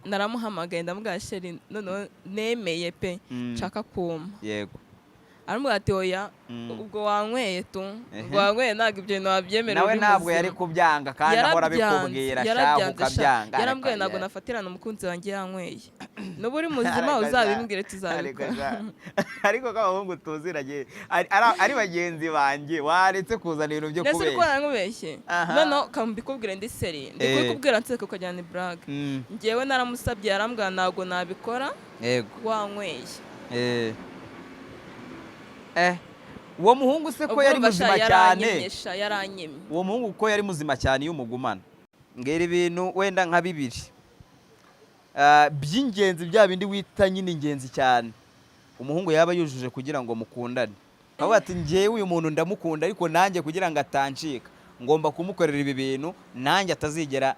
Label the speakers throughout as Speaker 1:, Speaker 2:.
Speaker 1: naramuhamagaye ndamubwira sheri none nemeye pe nshaka kuma
Speaker 2: yego
Speaker 1: aramubwira ati oya ubwo wanyweye tu ubwo wanyweye ntabwo ibyo bintu wabyemera
Speaker 2: nawe ntabwo yari kubyanga kandi ahora bikubwira shaho ukabyanga
Speaker 1: yarambwiye ntabwo nafatirana umukunzi wanjye yanyweye n'ubu uri muzima uzabimbwire tuzabikora
Speaker 2: ariko ko abahungu tuziranye ari bagenzi banjye waretse kuzana ibintu byo kubeshya
Speaker 1: nese ko nankubeshye noneho kambikubwire ndi seri ndi kubikubwira nseka ukajyana ibrag njyewe naramusabye yarambwira ntabwo nabikora
Speaker 2: yego
Speaker 1: wanyweye
Speaker 2: uwo muhungu se ko yari muzima cyane
Speaker 1: yaranyemye
Speaker 2: uwo muhungu ko yari muzima cyane iyo umugumana ngera ibintu wenda nka bibiri by'ingenzi bya bindi wita nyine ingenzi cyane umuhungu yaba yujuje kugira ngo mukundane aho ati njyewe uyu muntu ndamukunda ariko nanjye kugira ngo atancika ngomba kumukorera ibi bintu nanjye atazigera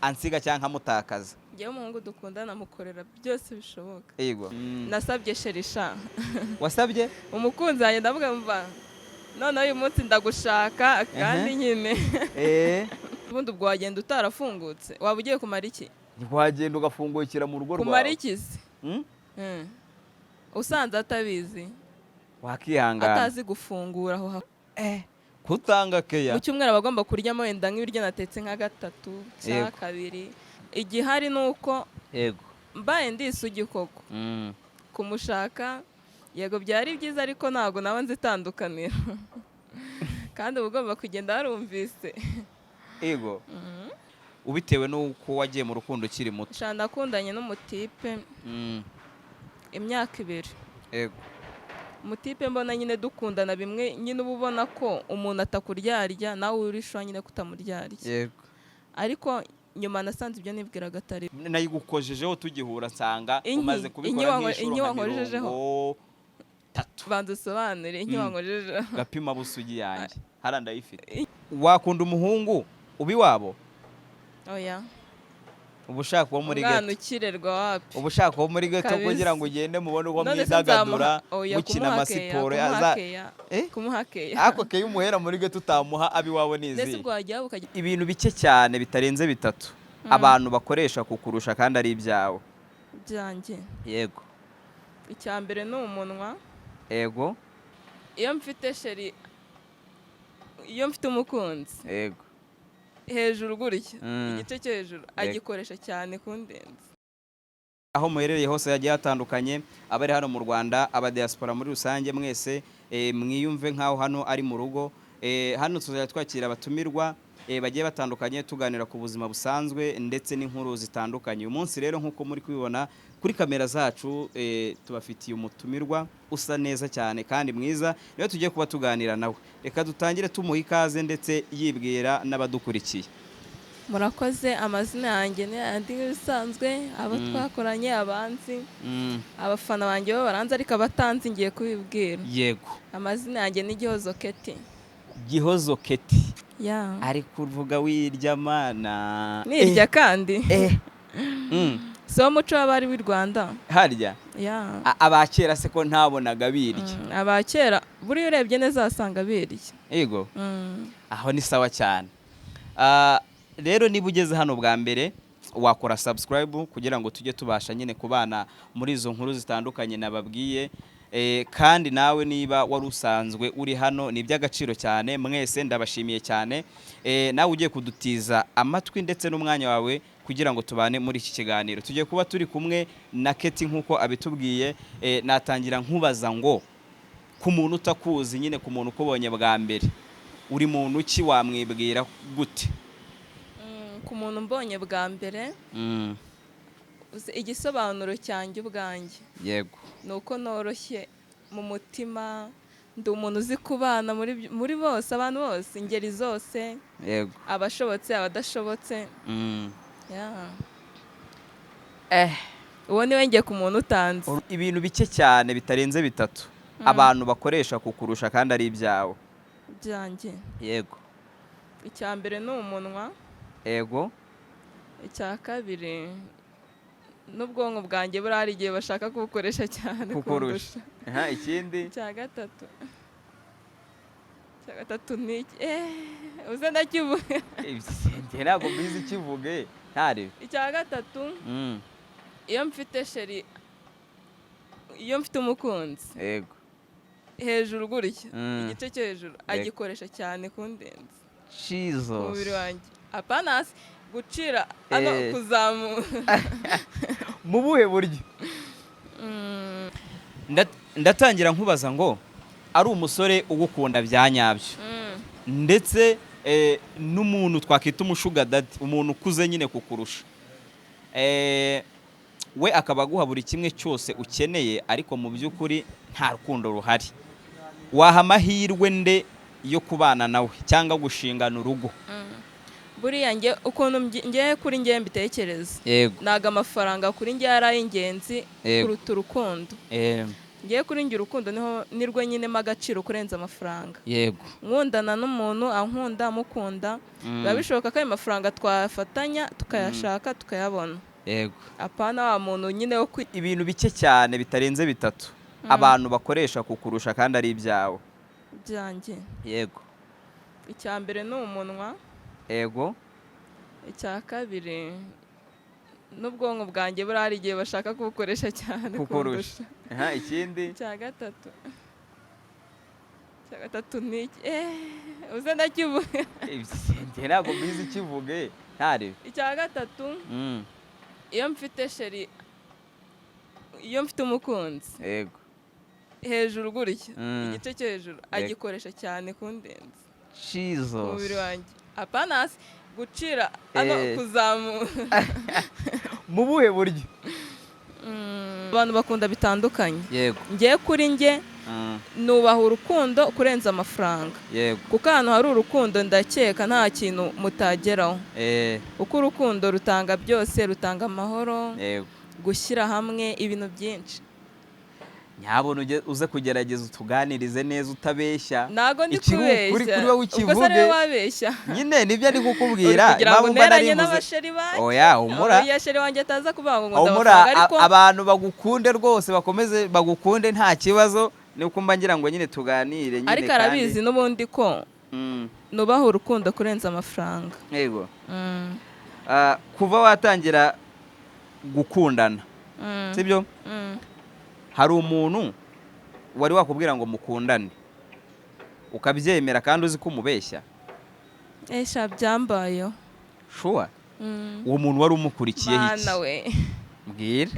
Speaker 2: ansiga cyangwa amutakaza
Speaker 1: njyewe umuhungu dukundana mukorera byose bishoboka
Speaker 2: yego
Speaker 1: nasabye sherisha
Speaker 2: wasabye
Speaker 1: umukunzi wanjye ndavuga mva none uyu munsi ndagushaka kandi nyine ubundi ubwo wagenda utarafungutse waba ugiye kumara iki
Speaker 2: wagenda ugafungukira mu rugo rwawe
Speaker 1: kumara iki se usanze atabizi
Speaker 2: wakihangana
Speaker 1: atazi gufungura aho
Speaker 2: kutanga keya
Speaker 1: mu cyumweru aba agomba kuryamo wenda nk'ibiryo natetse nka gatatu cyangwa kabiri igihari ni uko
Speaker 2: yego
Speaker 1: mbaye ndi isugi koko kumushaka yego byari byiza ariko ntabwo nawe nzitandukanira kandi uba ugomba kugenda warumvise
Speaker 2: yego ubitewe n'uko wagiye mu rukundo ukiri muto
Speaker 1: nakundanye n'umutipe imyaka 2
Speaker 2: yego
Speaker 1: umutipe mbona nyine dukundana bimwe nyine uba ubona ko umuntu atakuryarya nawe urishwa nyine kutamuryarya
Speaker 2: yego
Speaker 1: ariko nyuma nasanze ibyo nibwiraga atari
Speaker 2: nayigukojejeho tugihura nsanga umaze kubikora nk'inshuro mirongo 3
Speaker 1: banza usobanure inyiwankojejeho
Speaker 2: gapima busugi yanjye hara ndayifite wakunda umuhungu ubiwabo
Speaker 1: oya
Speaker 2: ubushaka wo muri geto
Speaker 1: umwana ukirerwa wapi
Speaker 2: ubushaka wo muri geto kugira ngo ugende mubone uko mwidagadura mukina amasiporo
Speaker 1: kumuhakeya
Speaker 2: ako keye umuhera muri geto utamuha abiwabo nizi
Speaker 1: ndetse ubwo wajya
Speaker 2: ibintu bike cyane bitarenze 3 abantu bakoresha kukurusha kandi ari ibyawe
Speaker 1: byanjye
Speaker 2: yego
Speaker 1: icyambere ni umunwa
Speaker 2: yego
Speaker 1: iyo mfite sheri iyo mfite umukunzi
Speaker 2: yego
Speaker 1: hejuru gutya igice cyo hejuru agikoresha cyane kundenza
Speaker 2: aho muherereye hose yagiye hatandukanye abari hano mu Rwanda aba diaspora muri rusange mwese mwiyumve nkaho hano ari mu rugo hano tuzajya twakira abatumirwa bagiye batandukanye tuganira ku buzima busanzwe ndetse n'inkuru zitandukanye uyu munsi rero nkuko muri kubibona kuri kamera zacu tubafitiye umutumirwa usa neza cyane kandi mwiza niyo tugiye kuba tuganira nawe reka dutangire tumuha ikaze ndetse yibwira n'abadukurikiye
Speaker 1: murakoze amazina yanjye ni andi bisanzwe abo twakoranye abanzi abafana banjye bo baranze ariko abatanzi ngiye kubibwira
Speaker 2: yego
Speaker 1: amazina yanjye ni Gihozo Keti
Speaker 2: ari kuvuga wirya mana
Speaker 1: nirya kandi so muco w'abari w'i Rwanda
Speaker 2: harya abakera se ko ntabonaga birya
Speaker 1: abakera buri urebye neza asanga birya
Speaker 2: yego aho ni sawa cyane rero niba ugeze hano bwa mbere wakora subscribe kugira ngo tujye tubasha nyine kubana muri izo nkuru zitandukanye nababwiye kandi nawe niba wari usanzwe uri hano ni iby'agaciro cyane mwese ndabashimiye cyane nawe ugiye kudutiza amatwi ndetse n'umwanya wawe kugira ngo tubane muri iki kiganiro tugiye kuba turi kumwe na Keti nkuko abitubwiye natangira nkubaza ngo ku muntu utakuzi nyine ku muntu ukubonye bwa mbere uri muntu ki wamwibwira gute
Speaker 1: ku muntu mbonye bwa mbere igisobanuro cyanjye ubwanjye
Speaker 2: yego
Speaker 1: nuko noroshye mu mutima ndi umuntu uzi kubana muri bose abantu bose ingeri zose
Speaker 2: yego
Speaker 1: abashobotse abadashobotse uwo niwe njye ku muntu utanze
Speaker 2: ibintu bike cyane bitarenze 3 abantu bakoresha kukurusha kandi ari ibyawe
Speaker 1: byanjye
Speaker 2: yego
Speaker 1: icyambere ni umunwa
Speaker 2: yego
Speaker 1: icya kabiri n'ubwonko bwanjye buri hari igihe bashaka kubukoresha cyane
Speaker 2: kukurusha ikindi
Speaker 1: icya gatatu ni uze ndakivuga
Speaker 2: ntabwo mbizi kivuge ntare
Speaker 1: icya gatatu iyo mfite sheri iyo mfite umukunzi
Speaker 2: yego
Speaker 1: hejuru gutya igice cyo hejuru agikoresha cyane kundenza ku mubiri wanjye apana hasi gucira ano kuzamura
Speaker 2: mu buhe buryo ndatangira nkubaza ngo ari umusore ugukunda bya nyabyo ndetse n'umuntu twakita umushuga dadi, umuntu ukuze nyine kukurusha, we akaba aguha buri kimwe cyose ukeneye ariko mu by'ukuri nta rukundo ruhari, waha amahirwe nde yo kubana nawe cyangwa gushingana urugo?
Speaker 1: buriya nge ukuntu nge kuri nge mbitekereza, naga amafaranga kuri nge yari ay'ingenzi kuruta urukundo. Ngiye kuri nge urukundo nirwo nyine magaciro kurenza amafaranga.
Speaker 2: Yego.
Speaker 1: Nkundana n'umuntu ankunda mukunda, biba bishoboka ko ayo mafaranga twafatanya tukayashaka tukayabona.
Speaker 2: Yego.
Speaker 1: Apana wa muntu nyine wo
Speaker 2: ibintu bike cyane bitarenze bitatu abantu bakoresha kukurusha kandi ari ibyawe.
Speaker 1: Byanjye.
Speaker 2: Yego.
Speaker 1: Icya mbere ni umunwa.
Speaker 2: Yego.
Speaker 1: Icya kabiri n'ubwonko bwanjye burari igihe bashaka kubukoresha cyane
Speaker 2: kukurusha. Ikindi
Speaker 1: icya gatatu ni iki? Uze ndakivuge.
Speaker 2: Ntabwo mbizi ikivuge ntari.
Speaker 1: Icya gatatu iyo mfite sheri iyo mfite umukunzi.
Speaker 2: Yego.
Speaker 1: Hejuru gutya igice cyo hejuru agikoresha cyane kundenza ku mubiri wanjye apana hasi gucira ano kuzamura
Speaker 2: mu buhe buryo?
Speaker 1: Abantu bakunda bitandukanye.
Speaker 2: Yego.
Speaker 1: Ngiye kuri nge nubaha urukundo kurenza amafaranga.
Speaker 2: Yego.
Speaker 1: Kuko ahantu hari urukundo ndakeka nta kintu mutageraho. Uko urukundo rutanga byose, rutanga amahoro, gushyira hamwe ibintu byinshi.
Speaker 2: Nyabona uze kugerageza utuganirize neza utabeshya.
Speaker 1: Nago ndi kubeshya.
Speaker 2: Kuri wowe ukivuge.
Speaker 1: Ubwo se wabeshya.
Speaker 2: Nyine nibyo ndi kukubwira.
Speaker 1: Impamvu mbaranye n'abasheri banjye.
Speaker 2: Oya, humura.
Speaker 1: Oya, sheri wanjye ataza kuvuga ngo
Speaker 2: ndamafaranga ariko abantu bagukunde rwose bakomeze bagukunde nta kibazo, nuko mba ngira ngo nyine tuganire nyine.
Speaker 1: Ariko arabizi n'ubundi ko nubaha urukundo kurenza amafaranga.
Speaker 2: Yego. Kuva watangira gukundana. Sibyo? Hari umuntu wari wakubwira ngo mukundane ukabyemera kandi uzi ko umubeshya?
Speaker 1: Esha byambayo.
Speaker 2: Sure. Uwo muntu wari umukurikiye iki?
Speaker 1: Mana we.
Speaker 2: Mbwira.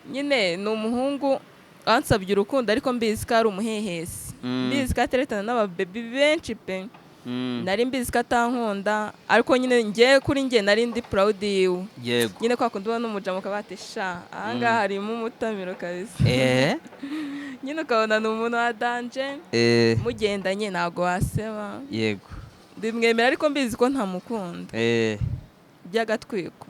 Speaker 1: Nyine ni umuhungu ansabye urukundo ariko mbizi ko ari umuhehesi. Mbizi ko ateretana n'ababebi benshi pe. Nari mbizi ko atankunda ariko nyine ngiye kuri nge nari ndi proud yiwe.
Speaker 2: Yego.
Speaker 1: Nyine kwa kundi ubona umujamo kabate sha ahanga harimo umutamiro kabisa. Nyine ukabona ni umuntu wa danje. Mugendanye ntago waseba.
Speaker 2: Yego.
Speaker 1: Ndimwemera ariko mbizi ko ntamukunda. By'agatwiko.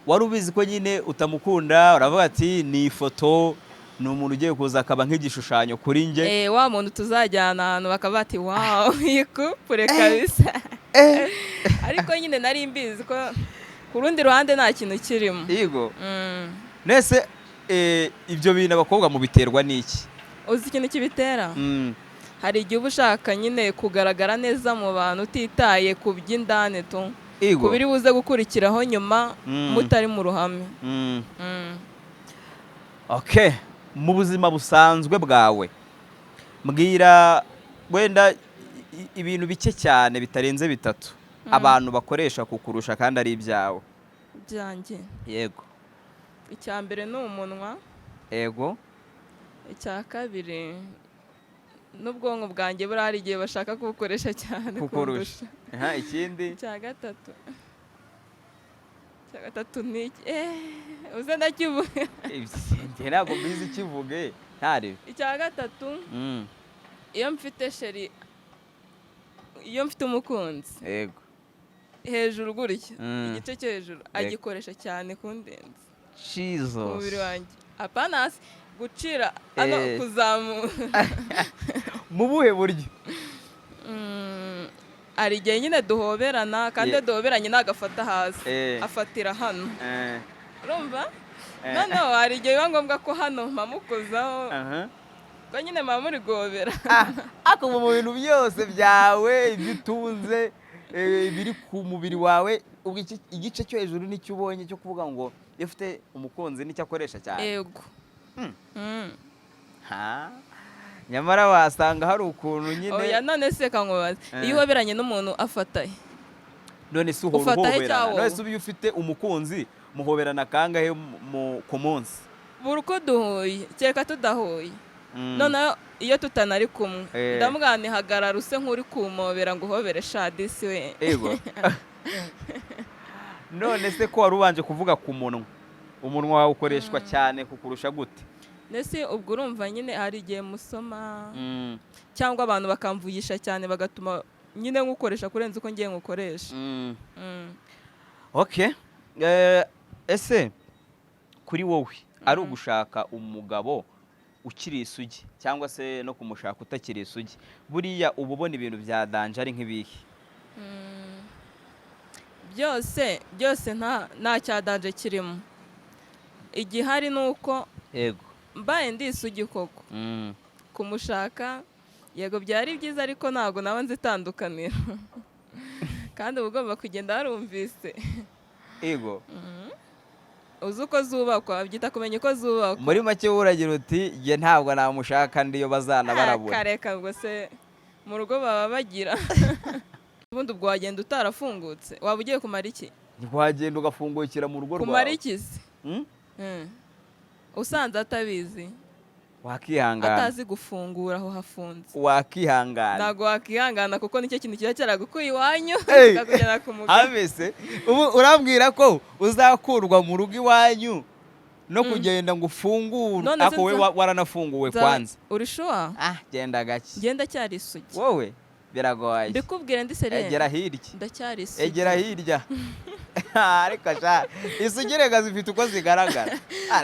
Speaker 2: Wari ubizi ko nyine utamukunda, uravuga ati ni ifoto, ni umuntu ugiye kuza akaba nk'igishushanyo kuri nge.
Speaker 1: Wa muntu tuzajyana ahantu bakaba bati wow yikupure kabisa. Ariko nyine nari mbizi ko ku rundi ruhande nta kintu kirimo.
Speaker 2: Yego. Nese ibyo bintu abakobwa mu biterwa n'iki?
Speaker 1: Uzi ikintu kibitera? Hari igihe uba ushaka nyine kugaragara neza mu bantu utitaye ku by'indani tu. Ku biri buze gukurikiraho nyuma mutari mu ruhame.
Speaker 2: Okay. Mu buzima busanzwe bwawe mbwira wenda ibintu bike cyane bitarenze bitatu abantu bakoresha kukurusha kandi ari ibyawe.
Speaker 1: Byanjye.
Speaker 2: Yego.
Speaker 1: Icya mbere ni umunwa.
Speaker 2: Yego.
Speaker 1: Icya kabiri n'ubwonko bwanjye burari igihe bashaka kubukoresha cyane
Speaker 2: kukurusha. Ikindi
Speaker 1: icya gatatu ni iki? Uze ndakivuge.
Speaker 2: Ntabwo mbizi ikivuge ntari.
Speaker 1: Icya gatatu iyo mfite sheri iyo mfite umukunzi.
Speaker 2: Yego.
Speaker 1: Hejuru gutya igice cyo hejuru agikoresha cyane kundenza ku mubiri wanjye apana hasi gucira ano kuzamura
Speaker 2: mu buhe buryo?
Speaker 1: Hari igihe nyine duhoberana kandi duhoberanye nagafata hasi afatira hano. Urumva? Noneho hari igihe biba ngombwa ko hano mpamukozaho ko nyine mba muri guhobera.
Speaker 2: Ako mu bintu byose byawe ibyo utunze biri ku mubiri wawe ubwo igice cyo hejuru nicyo ubonye cyo kuvuga ngo iyo ufite umukunzi nicyo akoresha cyane.
Speaker 1: Yego.
Speaker 2: Nyamara wasanga hari ukuntu nyine.
Speaker 1: Oya none se kankubaza iyo uhoberanye n'umuntu afataye.
Speaker 2: None se uhoberana. None se ubiye ufite umukunzi muhoberana kangahe ku munsi?
Speaker 1: Buri uko duhuye cyeka tudahuye. None iyo tutanari kumwe ndamugane hagarara use nk'uri kumobera ngo uhobere shadisi we.
Speaker 2: Yego. None se ko wari ubanje kuvuga ku munwa, umunwa wawe ukoreshwa cyane kukurusha gute?
Speaker 1: Nese ubwo urumva nyine hari igihe musoma cyangwa abantu bakamvugisha cyane bagatuma nyine ngukoresha kurenza uko ngiye ngukoresha.
Speaker 2: Okay. Ese kuri wowe ari ugushaka umugabo ukiri isugi cyangwa se no kumushaka utakiri isugi, buriya uba ubona ibintu bya danje ari nk'ibihe? byose nta cyadanje kirimo. Igihari nuko yego
Speaker 1: mbaye ndi isugi koko kumushaka yego byari byiza ariko ntago nawe nzitandukanira kandi uba ugomba kugenda warumvise.
Speaker 2: Yego.
Speaker 1: Uzi uko zubakwa byita kumenya uko zubakwa.
Speaker 2: Muri make uragira uti nge ntabwo namushaka ndiyo bazana barabura.
Speaker 1: Kareka ngo se mu rugo baba bagira. Ubundi ubwo wagenda utarafungutse waba ugiye kumara iki?
Speaker 2: Wagenda ugafungukira mu rugo rwawe.
Speaker 1: Kumara iki se? Usanze atabizi
Speaker 2: wakihangana.
Speaker 1: Atazi gufungura aho hafunze
Speaker 2: wakihangana.
Speaker 1: Ntago wakihangana kuko nicyo kintu kiba cyaragukuye iwanyu kikakugera ku mugabo.
Speaker 2: Abese ubu urambwira ko uzakurwa mu rugo iwanyu no kugenda ngo ufungure ako we waranafunguwe kwanza.
Speaker 1: Uri sure?
Speaker 2: Genda gake.
Speaker 1: Genda cyari isugi.
Speaker 2: Wowe biragoye.
Speaker 1: Mbikubwire ndi seriye.
Speaker 2: Egera hirya.
Speaker 1: Ndacyari isugi.
Speaker 2: Egera hirya. Ariko sha isugirega zifite uko zigaragara.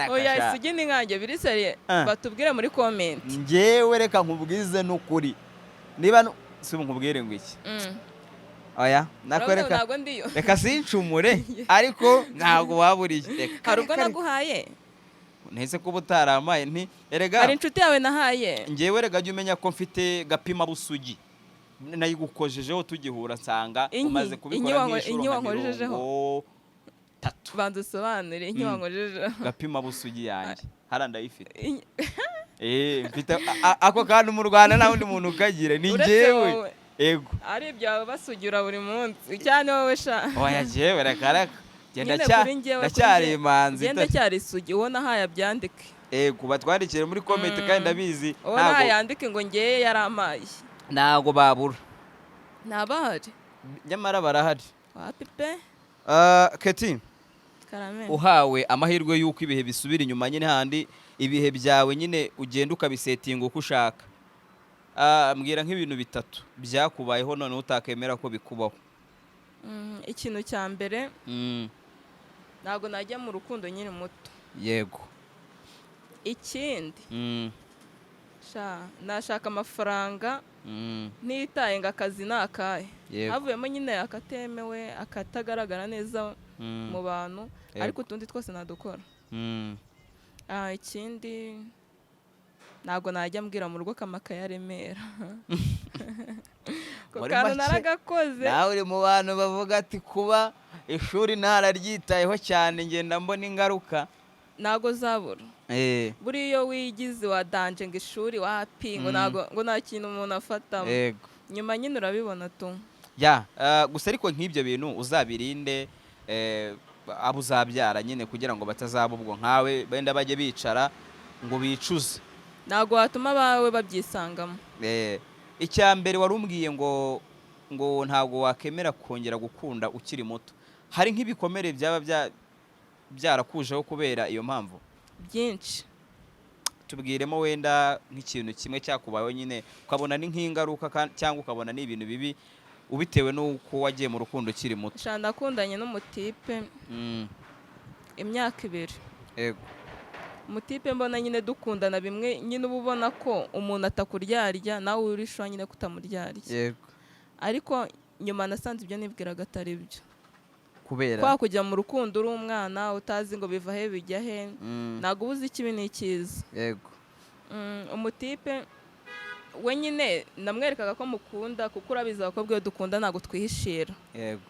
Speaker 1: Oya isugi ni nkanjye biri seriye. Batubwire muri comment.
Speaker 2: Ngewe reka nkubwize n'ukuri. Niba si nkubwire ngo iki. Oya nakwereka. Reka sincumure ariko ntago waburiye.
Speaker 1: Hari ubwo naguhaye.
Speaker 2: Ntese ko butaramaye nti erega.
Speaker 1: Hari inshuti yawe nahaye.
Speaker 2: Ngewe rega jya umenya ko mfite gapima busugi. Nayigukojejeho tugihura nsanga umaze kubikora nk'ishuro nkojejeho 3.
Speaker 1: Banza usobanure inkiwankojejeho.
Speaker 2: Gapima busugi yanjye haranda yifite. Mfite ako kandi mu Rwanda nta wundi muntu ukagire ni ngewe. Yego.
Speaker 1: Ari ibyawe basugira buri munsi cyane wowe sha.
Speaker 2: Oya jewe reka ndacyari imanzi.
Speaker 1: Genda cyari isugi ubona haya byandike.
Speaker 2: Yego batwandikire muri comment kandi ndabizi.
Speaker 1: Ubona yandike ngo ngeye yaramaye.
Speaker 2: Ntago babura.
Speaker 1: Nabahari.
Speaker 2: Nyamara barahari.
Speaker 1: Wapi pe?
Speaker 2: Keti.
Speaker 1: Karame.
Speaker 2: Uhawe amahirwe y'uko ibihe bisubira inyuma nyine handi ibihe byawe nyine ugenda ukabisetinga uko ushaka. Mbwira nk'ibintu bitatu byakubayeho none utakemera ko bikubaho.
Speaker 1: Ikintu cya mbere ntago najya mu rukundo nyine muto.
Speaker 2: Yego.
Speaker 1: Ikindi nashaka amafaranga nitaye ngo akazi nakahe. Havuyemo nyine akatemewe akatagaragara neza mu bantu ariko utundi twose nadukora. Ikindi ntago najya mbwira mu rugo kamakaye aremera. Kuko naragakoze.
Speaker 2: Nawe uri mu bantu bavuga ati kuba ishuri ntararyitayeho cyane ngenda mbona ingaruka.
Speaker 1: Ntago zabura. Buri iyo wigize wadanje ngo ishuri wapi ngo nta kintu umuntu afata. Nyuma nyine urabibona tu.
Speaker 2: Gusa ariko nk'ibyo bintu uzabirinde abo uzabyara nyine kugira ngo batazaba ubwo nkawe benda bajye bicara ngo bicuze.
Speaker 1: Ntago watuma abawe babyisangamo.
Speaker 2: Icya mbere warumbwiye ngo ntago wakemera kongera gukunda ukiri muto. Hari nk'ibikomere byaba byarakujeho kubera iyo mpamvu?
Speaker 1: Byinshi.
Speaker 2: Tubwiremo wenda nk'ikintu kimwe cyakubayeho nyine ukabona ni nk'ingaruka cyangwa ukabona ni ibintu bibi ubitewe n'uko wagiye mu rukundo ukiri muto.
Speaker 1: Nakundanye n'umutipe imyaka 2.
Speaker 2: Yego.
Speaker 1: Umutipe mbona nyine dukundana bimwe nyine uba ubona ko umuntu atakuryarya nawe urishwa nyine kutamuryarya.
Speaker 2: Yego.
Speaker 1: Ariko nyuma nasanze ibyo nibwiraga atari byo.
Speaker 2: Kubera
Speaker 1: kwa kujya mu rukundo uri umwana utazi ngo biva he bijya he ntago uzi ikibi n'ikiza.
Speaker 2: Yego.
Speaker 1: Umutipe we nyine namwerekaga ko mukunda kuko urabiza abakobwa iyo dukunda ntago twihishira.
Speaker 2: Yego.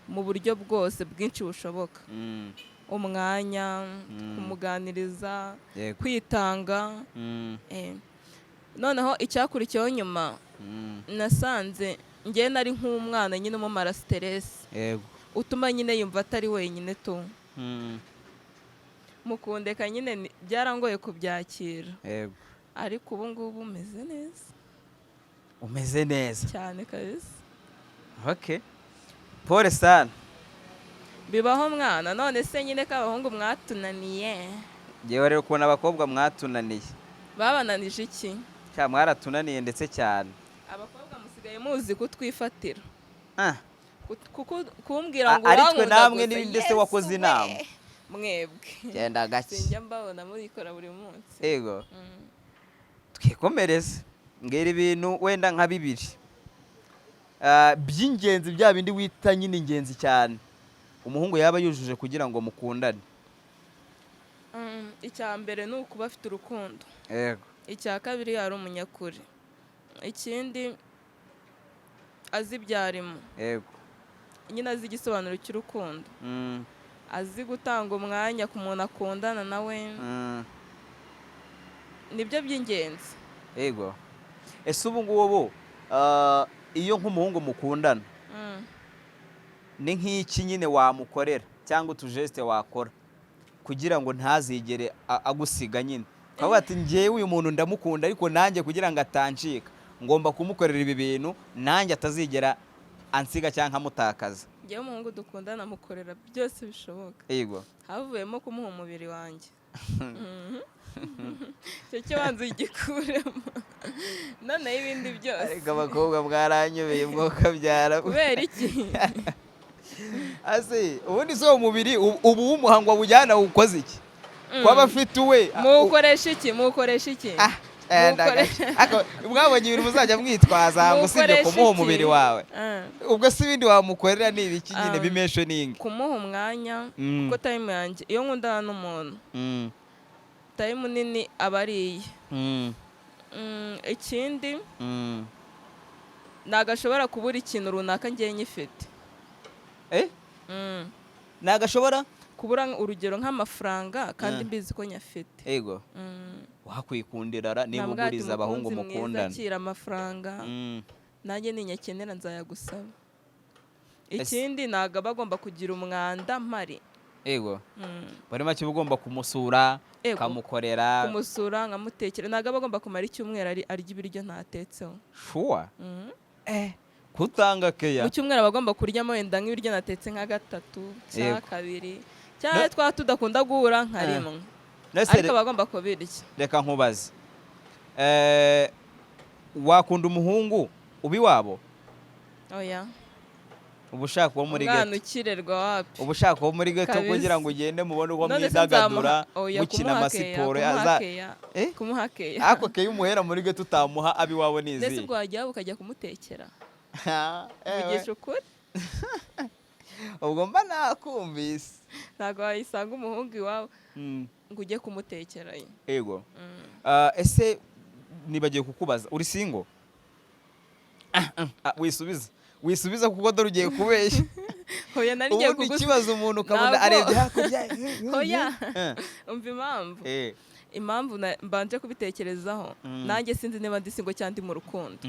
Speaker 1: mu buryo bwose bwinshi bushoboka.
Speaker 2: Mm.
Speaker 1: Umwanya, kumuganiriza,
Speaker 2: Yego.
Speaker 1: kwitanga.
Speaker 2: Mm.
Speaker 1: Noneho icyakurikiyeho nyuma
Speaker 2: Mm.
Speaker 1: nasanze njye nari nk'umwana nyine umumara stress,
Speaker 2: Yego.
Speaker 1: utuma nyine yumva atari wenyine tu.
Speaker 2: Mm.
Speaker 1: Mukundeka nyine byarangoye kubyakira,
Speaker 2: Yego.
Speaker 1: ariko ubu ngubu umeze neza
Speaker 2: Umeze neza
Speaker 1: cyane kabisa.
Speaker 2: Okay, pole sana.
Speaker 1: Bibaho mwana, none se nyine ko abahungu mwatunaniye.
Speaker 2: Ngewe rero kubona abakobwa mwatunaniye.
Speaker 1: Babananije iki?
Speaker 2: Cya mwaratunaniye ndetse cyane.
Speaker 1: Abakobwa musigaye muzi kutwifatira.
Speaker 2: Ah.
Speaker 1: Kumbwira ngo
Speaker 2: aritwe namwe n'ibindi se wakoze inama.
Speaker 1: Mwebwe.
Speaker 2: Genda gake.
Speaker 1: Sinjya mbabona murikora buri munsi.
Speaker 2: Yego. Twikomereze. Ngera ibintu wenda nka bibiri. By'ingenzi bya bindi wita nyine ingenzi cyane. Umuhungu yaba yujuje kugira ngo mukundane.
Speaker 1: Icya mbere ni ukuba afite urukundo.
Speaker 2: Yego.
Speaker 1: Icya kabiri ari umunyakuri. Ikindi azi ibyarimo.
Speaker 2: Yego.
Speaker 1: Nyine azi igisobanuro cy'urukundo.
Speaker 2: Mm.
Speaker 1: Azi gutanga umwanya ku muntu akundana nawe. Nibyo by'ingenzi.
Speaker 2: Yego. Ese ubu ngubu iyo nk'umuhungu mukundana ni nk'iki nyine wamukorera cyangwa utujeste wakora kugira ngo ntazigere agusiga nyine? Kavuga ati njyewe uyu muntu ndamukunda ariko nanjye kugira ngo atancika ngomba kumukorera ibi bintu nanjye atazigera ansiga cyangwa amutakaza.
Speaker 1: Njyewe umuhungu dukundana mukorera byose bishoboka.
Speaker 2: Yego.
Speaker 1: Havuyemo kumuha umubiri wanjye. Cyo kibanza igikuremo. None ibindi byose.
Speaker 2: Ariko abakobwa mwaranyobeye mwokabyara.
Speaker 1: Kubera iki?
Speaker 2: Ase ubundi so umubiri ubu w'umuhango wabujyana ukoze iki? Kwaba afite uwe
Speaker 1: mukoresha iki? Mukoresha iki?
Speaker 2: Mwabonye ibintu muzajya mwitwaza ngo usibye kumuha umubiri wawe. Ubwo si ibindi wamukorera ni ibiki nyine bimeshe ningi?
Speaker 1: Kumuha umwanya kuko time yanjye iyo nkundana n'umuntu time nini aba ariye. Ikindi nagashobora kubura ikintu runaka ngiye nyifite.
Speaker 2: Nagashobora
Speaker 1: kubura urugero nk'amafaranga kandi mbizi ko nyafite.
Speaker 2: Yego. Wakwikundira niba uguriza abahungu mukundana.
Speaker 1: Akira amafaranga nanjye ninyakenera nzayagusaba. Ikindi naga bagomba kugira umwanda mpari.
Speaker 2: Yego. Bari make ugomba kumusura kamukorera.
Speaker 1: Kumusura nkamutekera naga bagomba kumara icyumweru arya ibiryo ntatetseho.
Speaker 2: Sure. Kutanga keya.
Speaker 1: Mu cyumweru bagomba kuryamo wenda nk'ibiryo natetse nka gatatu cyangwa kabiri. Cyane twa tudakunda guhura nka rimwe. Ariko bagomba kubirya.
Speaker 2: Reka nkubaze. Wakunda umuhungu ubi wabo?
Speaker 1: Oya.
Speaker 2: Ubushaka wo muri ghetto.
Speaker 1: Mwana ukirerwa wapi?
Speaker 2: Ubushaka wo muri ghetto kugira ngo ugende mubone uko mwidagadura gukina amasiporo aza.
Speaker 1: Kumuhakeya.
Speaker 2: Ako keye umuhera muri ghetto utamuha abi wabo nizi.
Speaker 1: Ndetse bwajya ukajya kumutekera. Ugisha ukuri?
Speaker 2: Ubwo mba nakumvise.
Speaker 1: Ntago wayisanga umuhungu iwawe ngo ujye kumutekera.
Speaker 2: Yego. Ese nibagiye kukubaza uri single? Wisubiza kuko dore ugiye kubeshya.
Speaker 1: Hoya nari ngiye kugusubiza.
Speaker 2: Ikibazo umuntu ukabona arebye hakurya.
Speaker 1: Hoya. Umva impamvu. Impamvu mbanje kubitekerezaho. Nanjye sinzi niba ndi single cyangwa ndi mu rukundo.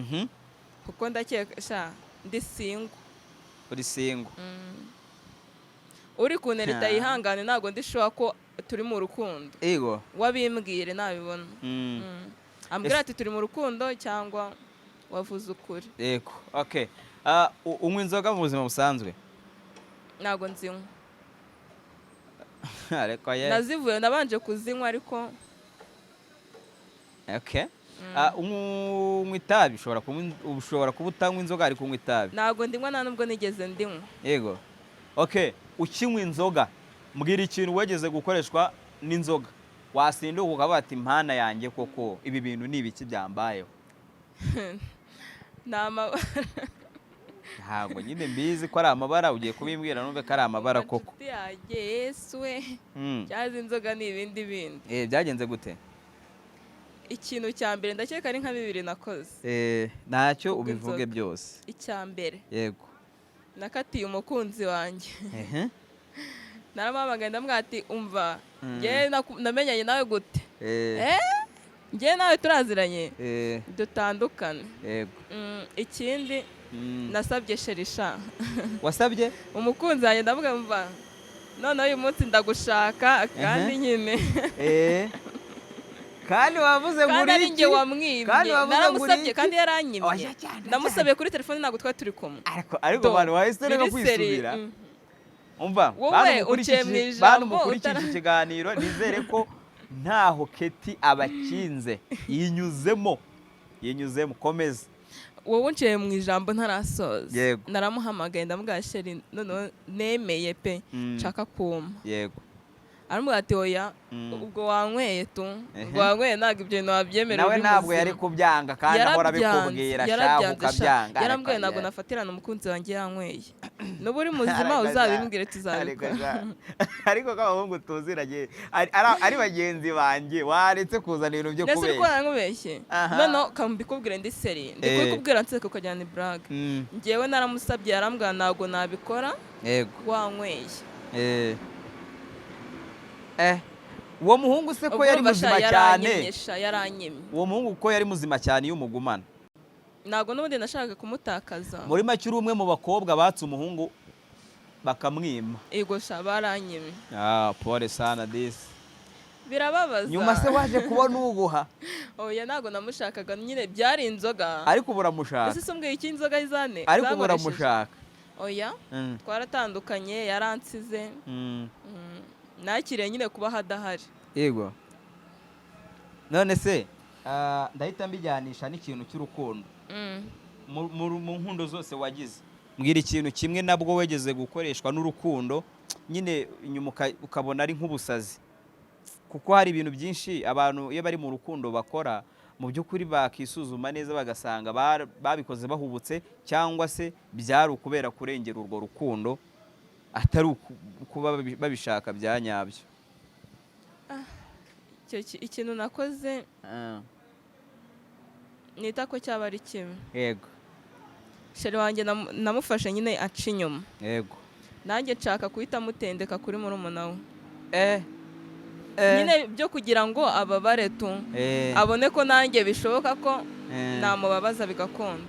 Speaker 1: Kuko ndakeka ndi single.
Speaker 2: Uri single.
Speaker 1: Uri kunereta yihangane ntago ndishobora ko turi mu rukundo.
Speaker 2: Yego.
Speaker 1: Wabimbwire nabibona. Ambwira ati turi mu rukundo cyangwa wavuze ukuri.
Speaker 2: Yego. Okay. Unywa inzoga mu buzima busanzwe?
Speaker 1: Ntago nzinywa.
Speaker 2: Ariko ye.
Speaker 1: Nazivuye nabanje kuzinywa ariko.
Speaker 2: Okay. Unywa itabi ushobora kuba utanywa inzoga ariko unywa itabi?
Speaker 1: Ntago ndinywa nta nubwo nigeze ndinywa.
Speaker 2: Yego. Okay. Ukinywa inzoga mbwira ikintu wageze gukoreshwa n'inzoga wasinduka ukavuga ati impana yanjye koko ibi bintu ni ibiki byambayeho? Ntabwo nyine mbizi ko ari amabara ugiye kubimbwira numve ko ari amabara koko.
Speaker 1: Yesu we. Cyazi inzoga ni ibindi bindi.
Speaker 2: Byagenze gute?
Speaker 1: Ikintu cya mbere ndakeka ari nka 2 nakoze.
Speaker 2: Ntacyo ubivuge byose.
Speaker 1: Icya mbere.
Speaker 2: Yego.
Speaker 1: nakatiye umukunzi wanjye naramuhamagaye ndamubwira ati umva njye namenyanye nawe gute njye nawe turaziranye dutandukane. Ikindi nasabye sherisha.
Speaker 2: Wasabye
Speaker 1: umukunzi wanjye ndavuga mva none uyu munsi ndagushaka kandi nyine
Speaker 2: kandi wavuze ngo
Speaker 1: kandi ari njye wamwibye naramusabye kandi yaranyimye ndamusabye kuri telefone ntabwo twari turi kumwe
Speaker 2: ariko abantu wahise rero kwisubira umva
Speaker 1: wowe uciye mu ijambo
Speaker 2: mukurikije ikiganiro nizere ko ntaho Keti abakinze yinyuzemo komeza.
Speaker 1: wowe unciye mu ijambo ntarasoza naramuhamagaye ndamubwira sheri none nemeye pe nshaka kuma.
Speaker 2: Yego
Speaker 1: aramubwira ati oya ubwo wanyweye tu ubwo wanyweye ntabwo ibyo bintu wabyemerera
Speaker 2: nawe ntabwo yari kubyanga kandi ahora abikubwira shaho ukabyanga.
Speaker 1: yarambwiye ntabwo nafatirana umukunzi wanjye yanyweye n'ubu uri muzima uzabimbwire tuzabikora.
Speaker 2: ariko k'abahungu tuziranye ari bagenzi banjye waretse kuzana ibintu byo kubeshya.
Speaker 1: nese uriko nankubeshye noneho kambikubwire ndi seri ndi kubikubwira nseka ukajyana ibraga njyewe naramusabye yarambwira ntabwo nabikora wanyweye.
Speaker 2: uwo muhungu se ko yari muzima cyane
Speaker 1: yaranyemye
Speaker 2: uwo muhungu ko yari muzima cyane iyo umugumana
Speaker 1: ntabwo n'ubundi nashakaga kumutakaza.
Speaker 2: muri make uri umwe mu bakobwa batse umuhungu bakamwima.
Speaker 1: Ego sha baranyemye.
Speaker 2: Pole sana disi.
Speaker 1: Birababaza.
Speaker 2: Nyuma se waje kubona uguha?
Speaker 1: Oya ntabwo namushakaga nyine byari inzoga.
Speaker 2: Ariko buramushaka.
Speaker 1: Ese sumbwiye iki inzoga izane?
Speaker 2: Ariko buramushaka.
Speaker 1: Oya twaratandukanye yaransize. Nakiriye nyine kuba hadahari.
Speaker 2: Yego. None se ndahita mbijyanisha n'ikintu cy'urukundo. Mu nkundo zose wagize. Mbwira ikintu kimwe nabwo wegeze gukoreshwa n'urukundo nyine inyuma ukabona ari nk'ubusazi. Kuko hari ibintu byinshi abantu iyo bari mu rukundo bakora mu by'ukuri bakisuzuma neza bagasanga babikoze bahubutse cyangwa se byari ukubera kurengera urwo rukundo atari kuba babishaka bya nyabyo.
Speaker 1: Ikintu nakoze nita ko cyaba ari kimwe.
Speaker 2: Yego.
Speaker 1: Sheri wanjye namufashe nyine aca inyuma.
Speaker 2: Yego.
Speaker 1: Nanjye nshaka kuhita mutendeka kuri murumuna we. Nyine byo kugira ngo ababare tu abone ko nanjye bishoboka ko namubabaza bigakunda.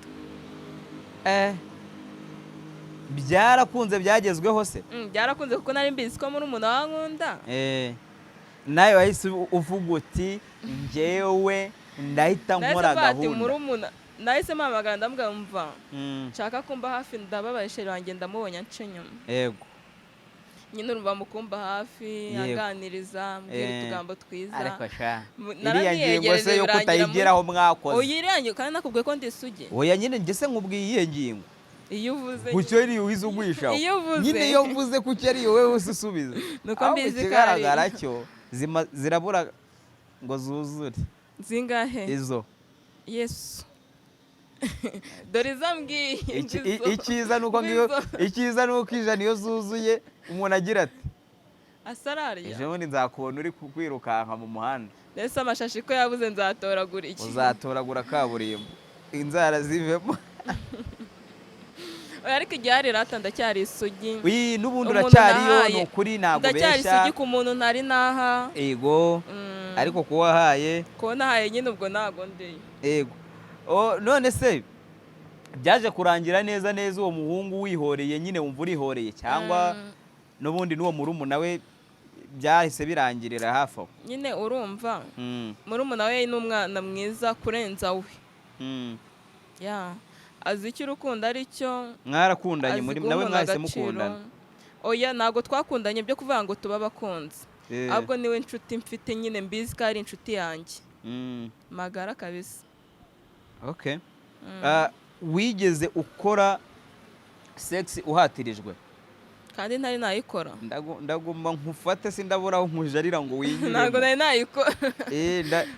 Speaker 2: Byarakunze byagezweho se?
Speaker 1: Byarakunze kuko nari mbizi ko murumuna wankunda.
Speaker 2: Nawe wahise uvuga uti njyewe ndahita nkora gahunda.
Speaker 1: Nahise mpamagara ndambwira mva nshaka kumba hafi ndababaye Sheri wanjye ndamubonye anca inyuma.
Speaker 2: Yego.
Speaker 1: Nyine urumva mukumba hafi aganiriza mbwira utugambo twiza.
Speaker 2: Ariko sha iriya ngingo se yo kutayigeraho mwakoze.
Speaker 1: Iriya ngingo kandi nakubwiye ko ndi isugi.
Speaker 2: Oya nyine ngese nkubwiye iyihe ngingo.
Speaker 1: Iyo uvuze
Speaker 2: kucyo ari uwize ugwishaho. Nyine iyo mvuze kucyo ari wowe ususubiza.
Speaker 1: Nuko mbizi
Speaker 2: kigaragara cyo zirabura ngo zuzure.
Speaker 1: Zingahe?
Speaker 2: Izo.
Speaker 1: Yesu. Dore zambwiye
Speaker 2: icyiza nuko ijana iyo zuzuye umuntu agira ati
Speaker 1: asarariya
Speaker 2: ejo bundi nzakubona uri kwirukanka mu muhanda.
Speaker 1: Mbese amashashi ko yabuze nzatoragura iki?
Speaker 2: Uzatoragura kaburimbo inzara zivemo.
Speaker 1: Ariko igihe hari rata ndacyari isugi.
Speaker 2: N'ubundi uracyariyo ni ukuri ntabwo besha.
Speaker 1: Ndacyari isugi ku muntu ntari naha.
Speaker 2: Ego. Ariko ko wahaye
Speaker 1: nyine ubwo ntago ndiyo.
Speaker 2: Ego. None se byaje kurangira neza uwo muhungu wihoreye nyine wumva urihoreye cyangwa n'ubundi n'uwo murumuna we byahise birangirira hafi aho?
Speaker 1: Nyine urumva murumuna we ni umwana mwiza kurenza we. Azi icyo urukundo ari cyo.
Speaker 2: Mwarakundanye nawe mwahise mukundana?
Speaker 1: Oya ntabwo twakundanye byo kuvuga ngo tuba abakunzi. Ahubwo niwe inshuti mfite nyine mbizi ko ari inshuti yanjye magara kabisa.
Speaker 2: Okay. Wigeze ukora sex uhatirijwe?
Speaker 1: Kandi ntari nayikora.
Speaker 2: Ndagomba nkufate sindabura aho nkujarira ngo winyire.
Speaker 1: Ntabwo nari nayikora.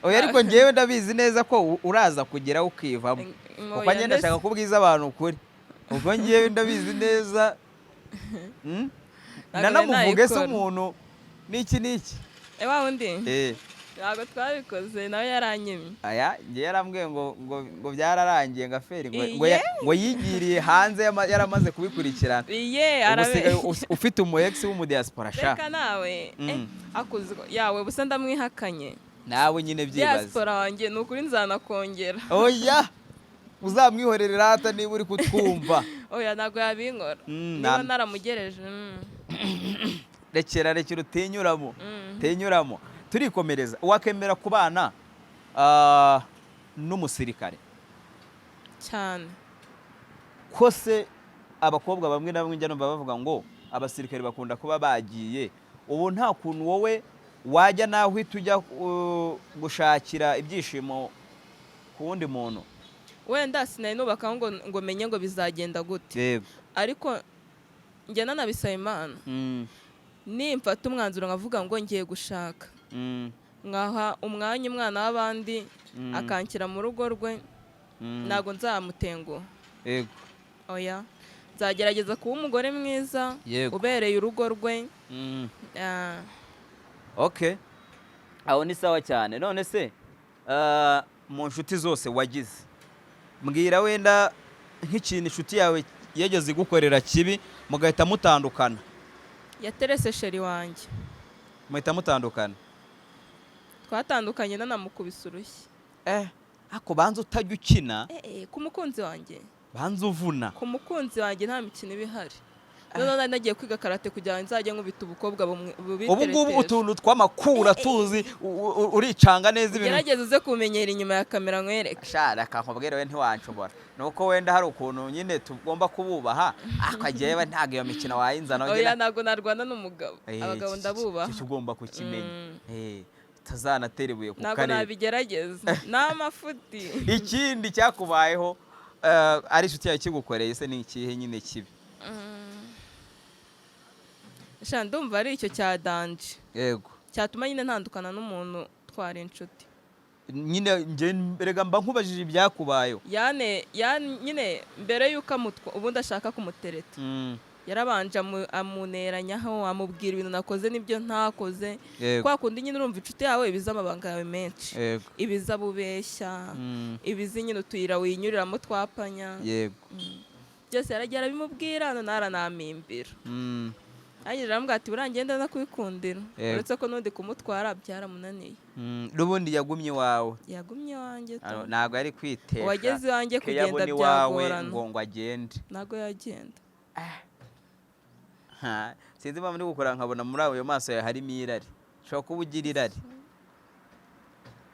Speaker 2: Oya ariko njyewe ndabizi neza ko uraza kugera ukivamo. Kuko njye ndashaka kubwiza abantu ukuri. Kuko njyewe ndabizi neza. Nanamuvuge se umuntu niki.
Speaker 1: Wa undi? ntabwo twabikoze nawe yaranyemye.
Speaker 2: aya njye yarambwiye ngo byararangiye ngo aferi
Speaker 1: Iye.
Speaker 2: ngo yigiriye hanze yaramaze kubikurikirana.
Speaker 1: iye
Speaker 2: ubu usigaye
Speaker 1: arabe
Speaker 2: ufite umu ex w'umudiaspora sha.
Speaker 1: reka nawe akuze yawe busa ndamwihakanye.
Speaker 2: nawe nyine byibaze.
Speaker 1: diaspora wanjye ni ukuri nzanakongera.
Speaker 2: oya uzamwihorere rata niba uri kutwumva.
Speaker 1: oya ntabwo yabinkora
Speaker 2: Mm,
Speaker 1: niba
Speaker 2: na-
Speaker 1: naramugereje.
Speaker 2: rekera utinyuramo tinyuramo. turikomereza wakemera kubana n'umusirikare
Speaker 1: cyane.
Speaker 2: ko se abakobwa bamwe na bamwe njya numva bavuga ngo abasirikare bakunda kuba bagiye, ubu nta kuntu wowe wajya naho uhita ujya gushakira ibyishimo ku wundi muntu?
Speaker 1: wenda sinari nubaka ngo menye ngo bizagenda gute,
Speaker 2: yego.
Speaker 1: ariko njye nanabisaba Imana nimfata umwanzuro nkavuga ngo ngiye gushaka nkaha umwanya umwana w'abandi akanshyira mu rugo rwe, ntabwo nzamutenguha.
Speaker 2: yego.
Speaker 1: oya nzagerageza kuba umugore mwiza
Speaker 2: Yego.
Speaker 1: ubereye urugo rwe.
Speaker 2: okay, aho ni sawa cyane. none se mu nshuti zose wagize, mbwira wenda nk'ikintu inshuti yawe yageze igukorera kibi mugahita mutandukana.
Speaker 1: yaterese sheri wanjye,
Speaker 2: muhita mutandukana?
Speaker 1: twatandukanye nanamukubise urushyi.
Speaker 2: ako banza utajya ukina,
Speaker 1: ku mukunzi wanjye,
Speaker 2: banza uvuna.
Speaker 1: ku mukunzi wanjye nta mikino iba ihari. none nagiye kwiga karate kugira ngo nzajye nkubita ubukobwa bubitereteje.
Speaker 2: ubu ngubu utuntu tw'amakura tuzi uricanga neza ibintu.
Speaker 1: gerageza uze kumenyera inyuma ya kamera nkwereke.
Speaker 2: shara kankubwira we ntiwanshobora, nuko wenda hari ukuntu nyine tugomba kububaha, akagewe ntabwo iyo mikino wayinzana.
Speaker 1: oya ntabwo narwana n'umugabo, abagabo ndabubaha.
Speaker 2: icyo ugomba kukimenya, utazanatera ibuye ku
Speaker 1: ntabwo
Speaker 2: karere.
Speaker 1: nabigerageza ni amafuti.
Speaker 2: ikindi cyakubayeho ari inshuti yawe kigukoreye se ni ikihe nyine kibi?
Speaker 1: sha ndumva ari icyo cya danje,
Speaker 2: yego.
Speaker 1: cyatuma nyine ntandukana n'umuntu twari inshuti.
Speaker 2: nyine njye rega mba nkubajije ibyakubayeho.
Speaker 1: nyine mbere y'uko ubundi ashaka kumutereta, yarabanje amuneranyaho, amubwira ibintu nakoze n'ibyo ntakoze. kwa kundi nyine urumva inshuti yawe ibiza amabanga yawe menshi, ibiza bubeshya, ibiza nyine utuyira winyuriramo twapanya.
Speaker 2: yego.
Speaker 1: byose yaragiye arabimubwira, none aranamimbira. agira aramubwira ati burangenda nakwikundira, uretse ko n'undi kumutwara byaramunaniye.
Speaker 2: n'ubundi yagumye iwawe?
Speaker 1: yagumye iwanjye.
Speaker 2: ntabwo ari kwitesha,
Speaker 1: uwageze iwanjye kugenda
Speaker 2: byagorana
Speaker 1: byagorana
Speaker 2: ngo agende.
Speaker 1: ntabwo yagenda.
Speaker 2: sinzi impamvu ndi gukora nkabona muri ayo maso yawe harimo irari. ushobora kuba ugira irari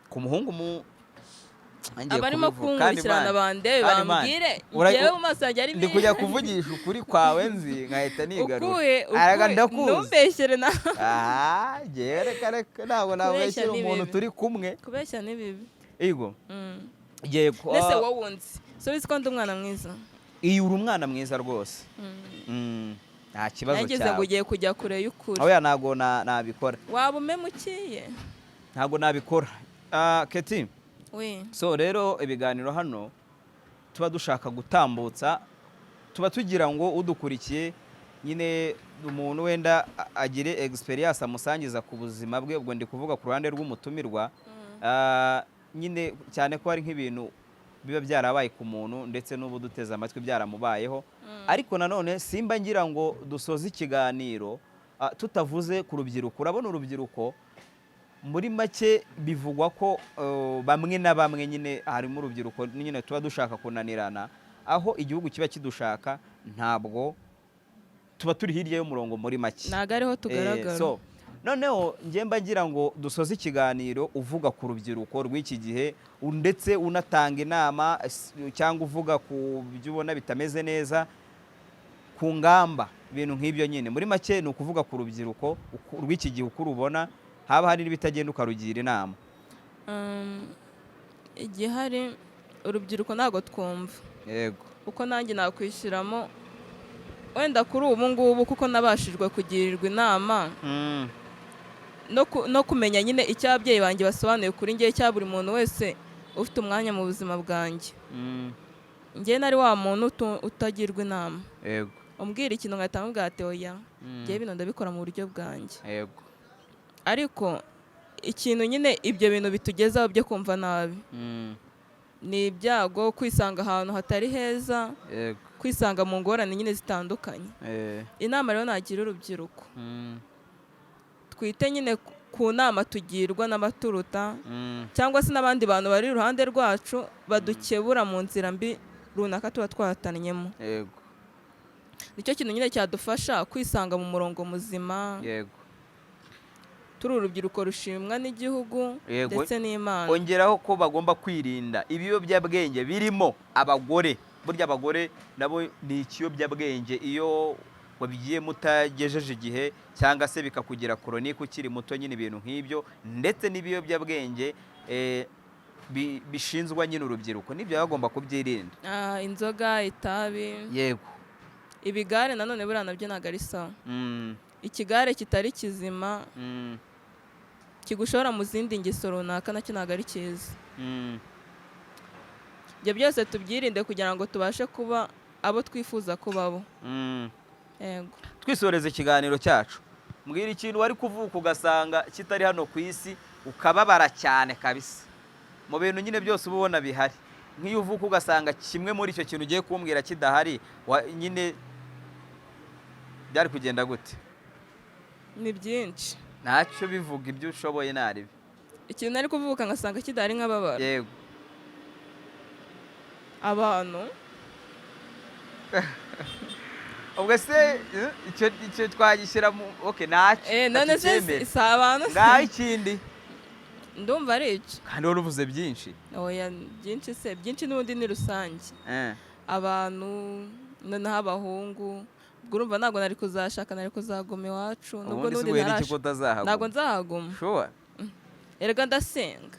Speaker 2: ku muhungu
Speaker 1: abarimo kunkurikirana bandebe bambwire njyewe mu maso yanjye arimo
Speaker 2: ndi kujya kuvugisha ukuri kwawe nzi nkahita nigarura.
Speaker 1: ukuye ntumbeshyere na
Speaker 2: njyewe reka ntabwo nabeshyira umuntu turi kumwe.
Speaker 1: kubeshya ni bibi.
Speaker 2: yego. yego.
Speaker 1: mbese wowe unzi so uzi ko ndi umwana mwiza?
Speaker 2: iyo uri umwana mwiza rwose. nta kibazo cyawe.
Speaker 1: nageze ngo ugiye kujya kure y'ukuri.
Speaker 2: oya ntabwo nabikora.
Speaker 1: waba umemukiye?
Speaker 2: ntabwo nabikora. Keti,
Speaker 1: we
Speaker 2: so rero ibiganiro hano tuba dushaka gutambutsa, tuba tugira ngo udukurikiye nyine umuntu wenda agire experience amusangiza ku buzima bwe. ubwo ndi kuvuga ku ruhande rw'umutumirwa, nyine cyane ko hari nk'ibintu biba byarabaye ku muntu ndetse n'ubu duteze amatwi byaramubayeho. ariko nanone simba ngira ngo dusoze ikiganiro tutavuze ku rubyiruko. urabona urubyiruko muri make bivugwa ko bamwe na bamwe nyine harimo urubyiruko nyine tuba dushaka kunanirana, aho igihugu kiba kidushaka ntabwo tuba turi hirya y'umurongo muri make.
Speaker 1: ntabwo ariho tugaragara.
Speaker 2: so noneho njye mba ngira ngo dusoze ikiganiro uvuga ku rubyiruko rw'iki gihe, ndetse unatanga inama cyangwa uvuga ku byo ubona bitameze neza, ku ngamba, ibintu nk'ibyo nyine. muri make ni ukuvuga ku rubyiruko rw'iki gihe uko urubona, haba hari n'ibitagenda ukarugira inama.
Speaker 1: igihari urubyiruko ntabwo twumva.
Speaker 2: yego.
Speaker 1: uko nanjye nakwishyiramo wenda kuri ubu ngubu, kuko nabashijwe kugirirwa inama no kumenya nyine icyo ababyeyi banjye basobanuye kuri njye, cya buri muntu wese ufite umwanya mu buzima bwanjye. njye nari wa muntu utagirwa inama.
Speaker 2: yego.
Speaker 1: umbwira ikintu ngahita mubwira ati oya njyewe bino ndabikora mu buryo bwanjye.
Speaker 2: yego.
Speaker 1: ariko ikintu nyine ibyo bintu bitugezaho byo kumva nabi ni ibyago, kwisanga ahantu hatari heza, kwisanga mu ngorane nyine zitandukanye. Inama rero nagira urubyiruko, twite nyine ku nama tugirwa n'abaturuta cyangwa se n'abandi bantu bari iruhande rwacu badukebura mu nzira mbi runaka tuba twahatanyemo. Nicyo kintu nyine cyadufasha kwisanga mu murongo muzima, turi urubyiruko rushimwa n'igihugu ndetse n'Imana.
Speaker 2: Ongeraho ko bagomba kwirinda ibiyobyabwenge birimo abagore. Burya abagore nabo ni ikiyobyabwenge iyo wabigiye mutagejeje igihe cyangwa se bikakugira koronike ukiri muto, nyine ibintu nk'ibyo, ndetse n'ibiyobyabwenge bishinzwa nyine urubyiruko, nibyo bagomba kubyirinda.
Speaker 1: Inzoga, itabi, ibigare nanone buriya nabyo ntabwo ari sawa. Ikigare kitari kizima kigushora mu zindi ngeso runaka nacyo ntabwo ari cyiza. Ibyo byose tubyirinde kugira ngo tubashe kuba abo twifuza kuba bo.
Speaker 2: Twisoreze ikiganiro cyacu, mbwira ikintu wari kuvuka ugasanga kitari hano ku isi ukababara cyane kabisa, mu bintu nyine byose uba ubona bihari. Nk'iyo uvuka ugasanga kimwe muri icyo kintu ugiye kumbwira kidahari, nyine byari kugenda gute?
Speaker 1: Ni byinshi.
Speaker 2: Ntacyo bivuga, ibyo ushoboye naribi.
Speaker 1: Ikintu nari kuvuka ngasanga kidahari nk'ababara. Abantu
Speaker 2: ubwo se icyo twagishyira mu ntacyo.
Speaker 1: None se si abantu
Speaker 2: ngaho ikindi
Speaker 1: ndumva ari icyo.
Speaker 2: Kandi wari uvuze byinshi.
Speaker 1: Oya, byinshi se, byinshi n'ubundi ni rusange. Abantu noneho abahungu, ubwo urumva ntabwo nari kuzashaka, nari kuzaguma iwacu. Nubwo n'ubundi ntabwo nzahaguma. Erega ndasenga,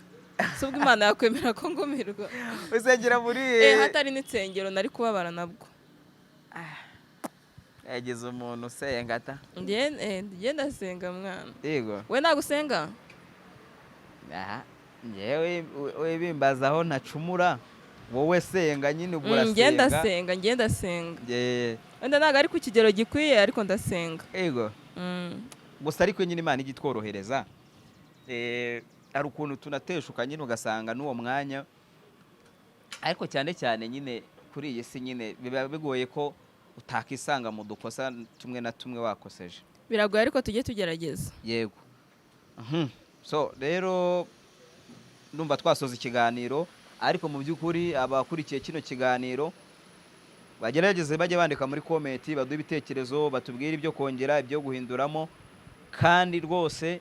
Speaker 1: si ubwo Imana yakwemera ko ngumirwa.
Speaker 2: Usengera muri
Speaker 1: hatari n'insengero nari kubabara nabwo.
Speaker 2: Yagize umuntu usenga ata?
Speaker 1: Njye ndasenga mwana.
Speaker 2: Yego.
Speaker 1: We ntabwo usenga?
Speaker 2: Njyewe bimbazaho ntacumura, wowe senga nyine ubwo urasenga.
Speaker 1: Njye ndasenga. Wenda ntabwo ari ku kigero gikwiye ariko ndasenga.
Speaker 2: Yego. Gusa ariko nyine Imana ijya itworohereza. Hari ukuntu tunateshuka nyine ugasanga n'uwo mwanya, ariko cyane cyane nyine kuri iyi si nyine biba bigoye ko utakisanga mu dukosa tumwe na tumwe wakoseje.
Speaker 1: Biragoye ariko tujye tugerageza.
Speaker 2: Yego. So rero ndumva twasoza ikiganiro, ariko mu by'ukuri abakurikiye kino kiganiro bagerageze bajye bandika muri komenti, baduhe ibitekerezo, batubwire ibyo kongera, ibyo guhinduramo, kandi rwose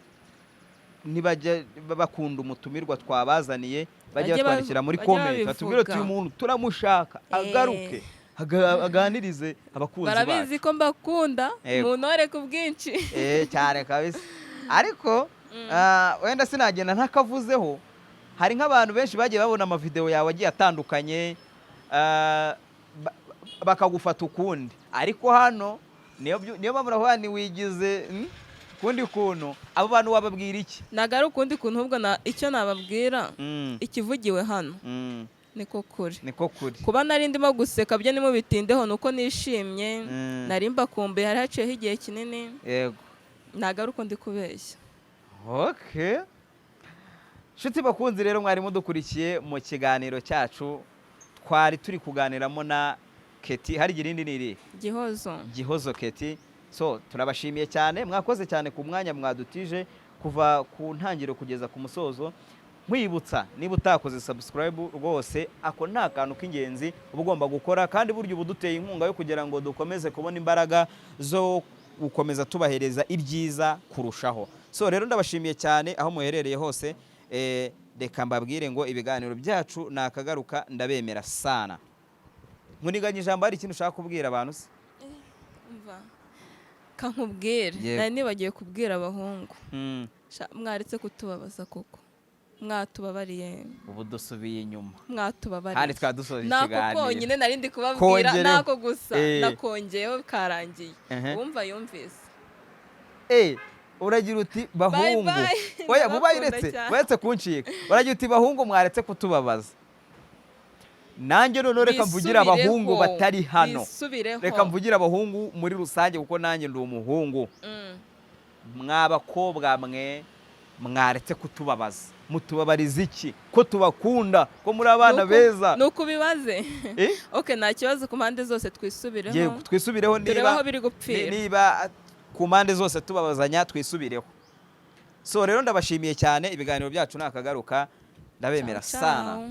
Speaker 2: nibajya bakunda umutumirwa twabazaniye bajye batwandikira muri komenti batubwire uti uyu muntu turamushaka agaruke aganirize abakunzi bacu.
Speaker 1: Barabizi ko mbakunda muntore ku bwinshi.
Speaker 2: Cyane kabisa. Ariko wenda sinagenda ntakavuzeho, hari nk'abantu benshi bagiye babona amavideo yawe agiye atandukanye bakagufata ukundi, ariko hano niyo bamuraho wigize kundi kuntu. Abo bantu wababwira iki?
Speaker 1: Ntabwo ari ukundi kuntu, ahubwo icyo nababwira ikivugiwe hano niko kuri. Kuba nari ndimo guseka byo nimubitindeho nuko nishimye, nari mbakumbuye, hari haciyeho igihe kinini.
Speaker 2: Yego.
Speaker 1: Ntabwo ari uko ndi kubeshya.
Speaker 2: Nshuti bakunzi rero, mwari mudukurikiye mu kiganiro cyacu, twari turi kuganiramo na Keti. Hari irindi niri? Gihozo Keti. So turabashimiye cyane, mwakoze cyane ku mwanya mwadutije kuva ku ntangiriro kugeza ku musozo. Nkwibutsa niba utakoze subscribe rwose, ako nta kantu k'ingenzi uba ugomba gukora, kandi buryo ubuduteye inkunga yo kugira ngo dukomeze kubona imbaraga zo gukomeza tubahereza ibyiza kurushaho. So rero ndabashimiye cyane aho muherereye hose. Reka mbabwire ngo ibiganiro byacu nakagaruka, ndabemera sana. Nkuniganye ijambo, hari ikintu ushaka kubwira abantu se?
Speaker 1: Kankubwire, nari nibagiye kubwira abahungu, mwaretse kutubabaza koko, mwatubabariye.
Speaker 2: Ubu dusubiye inyuma,
Speaker 1: mwatubabariye
Speaker 2: kandi twadusoje ikiganiro.
Speaker 1: Nako konyine nari ndi kubabwira, nako gusa nakongeyeho karangiye. Wumva yumvise.
Speaker 2: Uragira uti bahungu, oya mubayiretse kuncika. Uragira uti bahungu mwaretse kutubabaza. Nanjye none reka mvugira abahungu batari hano, reka mvugira abahungu muri rusange kuko nanjye ndi umuhungu. Mwabakobwa mwe mwaretse kutubabaza, mutubabariza iki ko tubakunda, ko muri abana beza?
Speaker 1: Nuko ubibaze. Okay, nta kibazo, ku mpande zose twisubireho.
Speaker 2: Yego, twisubireho niba ku mpande zose tubabazanya, twisubireho. So rero ndabashimiye cyane, ibiganiro byacu nakagaruka, ndabemera sana.